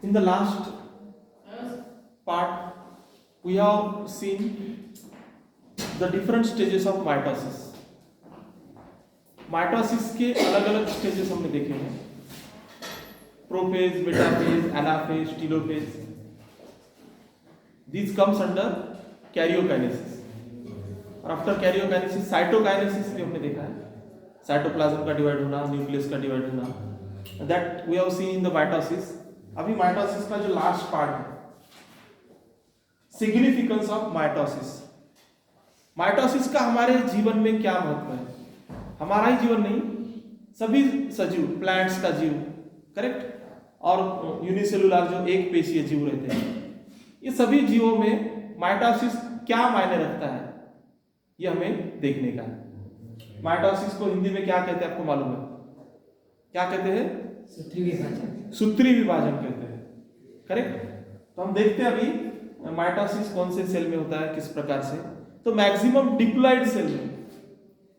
In the last part, we have seen the different stages of mitosis. Mitosis के अलग अलग stages हमने देखे हैं, prophase, metaphase, anaphase, telophase. These comes under karyokinesis. और after karyokinesis cytokinesis भी हमने देखा है, साइटोप्लाज्म का डिवाइड होना, न्यूक्लियस का डिवाइड होना. That we have seen in the mitosis. अभी माइटोसिस का जो लास्ट पार्ट है, सिग्निफिकेंस ऑफ माइटोसिस. माइटोसिस का हमारे जीवन में क्या महत्व है? हमारा ही जीवन नहीं, सभी सजीव, प्लांट्स का जीव, करेक्ट, और यूनिसेलुलर जो एक पेशीय जीव रहते हैं, ये सभी जीवों में माइटोसिस क्या मायने रखता है, ये हमें देखने का है. माइटोसिस को हिंदी में क्या कहते हैं, आपको मालूम है? क्या कहते हैं? सूत्री विभाजन. सूत्री विभाजन कहते हैं, करेक्ट. तो हम देखते हैं अभी माइटोसिस कौन से सेल में होता है, किस प्रकार से. तो मैक्सिमम डिप्लॉइड सेल में,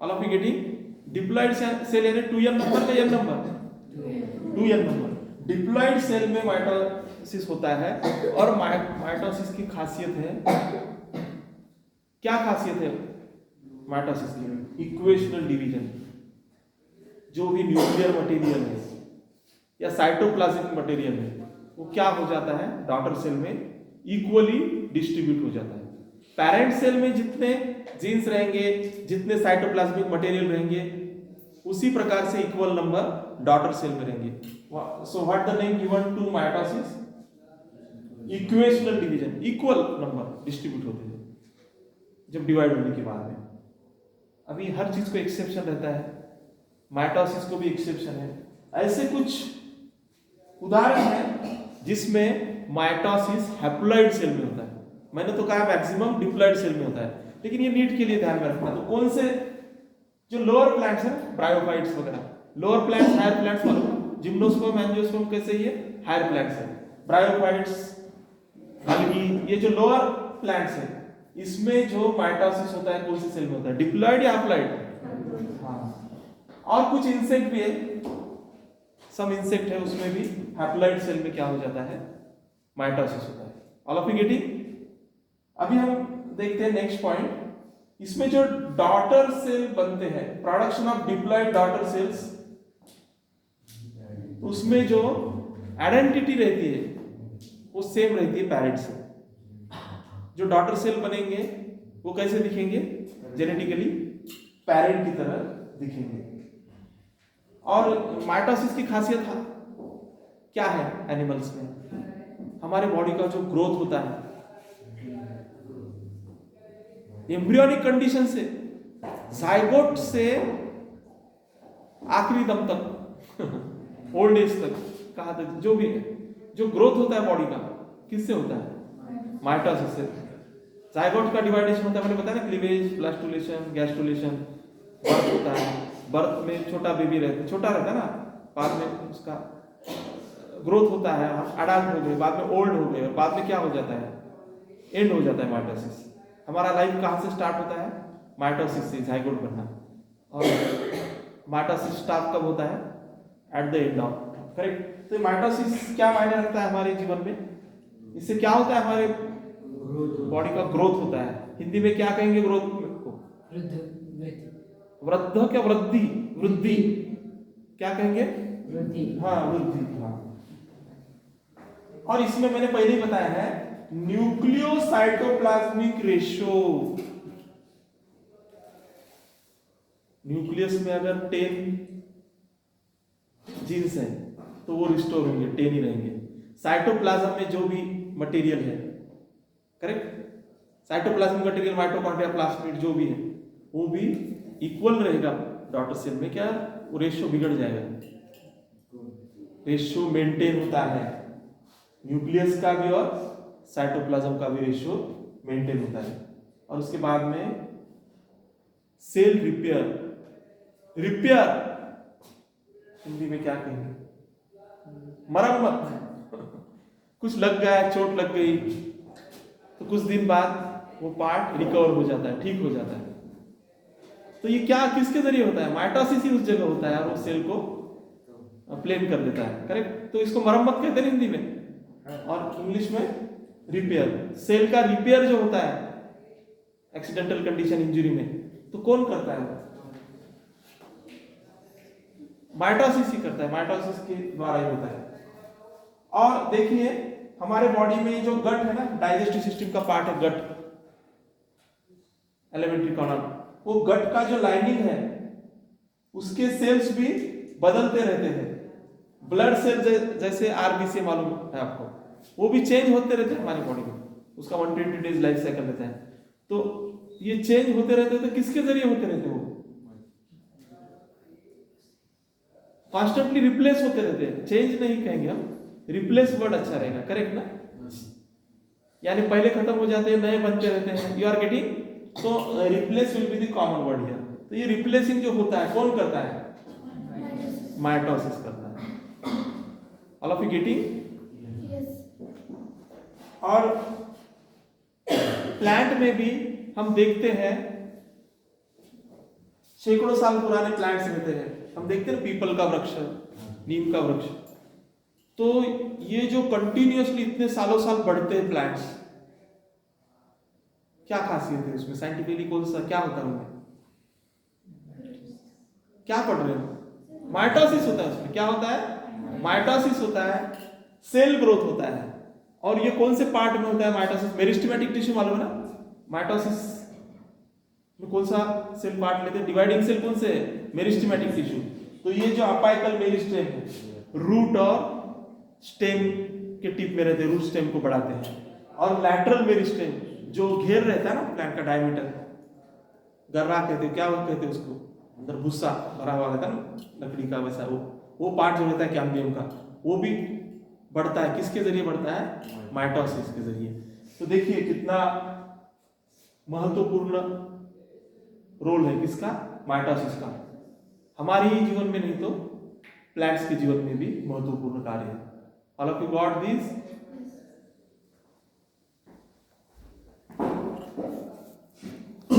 all of you getting? Diploid cell यानी 2n नंबर का n number, 2n number diploid cell में माइटोसिस होता है. और माइटोसिस की खासियत है, क्या खासियत है माइटोसिस की? Equational division. जो भी न्यूक्लियर मटेरियल है या साइटोप्लाज्मिक मटेरियल है, वो क्या हो जाता है, डॉटर सेल में इक्वली डिस्ट्रीब्यूट हो जाता है. पेरेंट सेल में जितने जीन्स रहेंगे, जितने साइटोप्लाज्मिक मटेरियल रहेंगे, उसी प्रकार से इक्वल नंबर डॉटर सेल में रहेंगे. So what the name given to mitosis? Equational division. Equal number distribute होते हैं जब डिवाइड होने के बाद में. अभी हर चीज को एक्सेप्शन रहता है, माइटोसिस को भी एक्सेप्शन है. ऐसे कुछ उदाहरण है जिसमें माइटोसिस हैप्लॉइड सेल में होता है. मैंने तो कहा मैक्सिमम डिप्लॉइड सेल में होता है, लेकिन ये नीट के लिए ध्यान में रखना. तो कौन से जो लोअर प्लांट्स हैं, ब्रायोफाइट्स वगैरह, लोअर प्लांट्स, हायर प्लांट्स वालों, जिम्नोस्पर्म, एंजियोस्पर्म कैसे, ये हायर प्लांट्स है. ब्रायोफाइट्स, अलगी, ये जो लोअर प्लांट्स है, इसमें जो माइटोसिस होता है कौन से सेल में होता है, डिप्लॉइड या हैप्लॉइड? हाँ. और कुछ इंसेक्ट भी है, सम इंसेक्ट है, उसमें भी हैप्लॉइड सेल में क्या हो जाता है, माइटोसिस होता है. All of you getting? अभी हम देखते हैं नेक्स्ट पॉइंट. इसमें जो डॉटर सेल बनते हैं, production of diploid daughter cells, उसमें जो आइडेंटिटी रहती है वो सेम रहती है पेरेंट से. जो डॉटर सेल बनेंगे वो कैसे दिखेंगे? जेनेटिकली पेरेंट की तरह दिखेंगे. और माइटोसिस की खासियत क्या है एनिमल्स में? हमारे बॉडी का जो ग्रोथ होता है, एम्ब्रियोनिक कंडीशन से, जाइगोट से आखिरी दम तक, ओल्ड एज तक, कहा तक, जो भी है, जो ग्रोथ होता है बॉडी का, किससे होता है? माइटोसिस से. जाइगोट का डिवाइडेशन होता है, मैंने बताया ना, क्लीवेज, ब्लास्टुलेशन, गैस्ट्रुलेशन, बर्थ होता है. बर्थ में छोटा बेबी रहता है, छोटा रहता है ना, बाद में उसका ग्रोथ होता है, अडल्ट हो गए, बाद में ओल्ड हो गए, और बाद में क्या हो जाता है, एंड हो जाता है माइटोसिस. हमारा लाइफ कहाँ से स्टार्ट होता है? माइटोसिस से, जाइगोट बनना. और माइटोसिस स्टार्ट कब होता है? At the end of, correct. तो माइटोसिस क्या मायने रखता है हमारे जीवन में? इससे क्या होता है, हमारे बॉडी का ग्रोथ होता है. हिंदी में क्या कहेंगे ग्रोथ को? वृद्ध क्या, वृद्धि, वृद्धि क्या कहेंगे? वृद्धि. हाँ, वृद्धि. हाँ. और इसमें मैंने पहले ही बताया है, न्यूक्लियोसाइटोप्लाज्मिक रेशियो. न्यूक्लियस में अगर 10 जीन्स हैं तो वो रिस्टोर होंगे, 10 ही रहेंगे. साइटोप्लाज्म में जो भी मटेरियल है, correct, cytoplasmic material, mitochondria, plasmid, जो भी है, वो भी इक्वल रहेगा डॉटर सेल में. क्या वो रेशियो बिगड़ जाएगा? रेशियो मेंटेन होता है, न्यूक्लियस का भी और साइटोप्लाज्म का भी रेशियो मेंटेन होता है. और उसके बाद में सेल रिपेयर. रिपेयर हिंदी में क्या कहेंगे? मरम्मत. कुछ लग गया, चोट लग गई, तो कुछ दिन बाद वो पार्ट रिकवर हो जाता है, ठीक हो जाता है. तो ये क्या, किसके जरिए होता है? माइटोसिस ही उस जगह होता है और वो सेल को प्लेन कर देता है, करेक्ट. तो इसको मरम्मत कहते हैं हिंदी में. और इंग्लिश में रिपेयर। सेल का रिपेयर जो होता है एक्सीडेंटल कंडीशन इंजरी में, तो कौन करता है? माइटोसिस ही करता है, माइटोसिस के द्वारा ही होता है। और देखिए हमारे बॉडी में जो गट है ना, डाइजेस्टिव सिस्टम का पार्ट है गट, एलिमेंट्री कॉलम, वो गट का जो लाइनिंग है उसके सेल्स भी बदलते रहते हैं। ब्लड सेल जैसे आरबीसी मालूम है आपको, वो भी चेंज होते रहते हैं हमारी बॉडी में, उसका 120 डेज लाइफ साइकिल रहता है। तो ये चेंज होते रहते हैं, तो किसके जरिए होते रहते हैं? वो कॉन्स्टेंटली रिप्लेस होते रहते हैं, चेंज नहीं कहेंगे हम, रिप्लेस वर्ड अच्छा रहेगा, करेक्ट ना? यानी पहले खत्म हो जाते हैं, नए बनते रहते हैं, यू आर गेटिंग? तो replace will be the common word here. तो ये रिप्लेसिंग जो होता है कौन करता है? माइटोसिस करता है। All of you getting? और प्लांट में भी हम देखते हैं सैकड़ों साल पुराने प्लांट्स रहते हैं, हम देखते हैं पीपल का वृक्ष, नीम का वृक्ष, तो ये जो कंटिन्यूअसली इतने सालों साल बढ़ते हैं प्लांट्स, क्या खासियत है उसमें? साइंटिफिकली कौन सा क्या होता है उनमें? क्या पढ़ रहे हो? माइटोसिस होता है उसमें। क्या होता है? माइटोसिस होता है, सेल ग्रोथ होता है। और ये कौन से पार्ट में होता है माइटोसिस? मेरिस्टेमेटिक टिश्यू मालूम है ना? माइटोसिस में कौन सा सेल पार्ट लेते हैं? डिवाइडिंग सेल कौन से? Meristematic tissue. तो ये जो अपाइकल मेरिस्टेम है, रूट और स्टेम के टिप में रहते हैं, रूट स्टेम को बढ़ाते हैं। और लैटरल मेरिस्टेम जो घेर रहता है ना प्लांट का डायमीटर, गर्रा कहते हैं, क्या कहते हैं उसको, अंदर भूसा भरा हुआ रहता है ना लकड़ी का, वैसा वो पार्ट जो रहता है कैम्बियम का, वो भी बढ़ता है। किसके जरिए बढ़ता है? माइटोसिस के जरिए। तो देखिए कितना महत्वपूर्ण रोल है किसका? माइटोसिस का। हमारे ही जीवन में नहीं तो प्लांट्स के जीवन में भी महत्वपूर्ण कार्य है। All of you got this?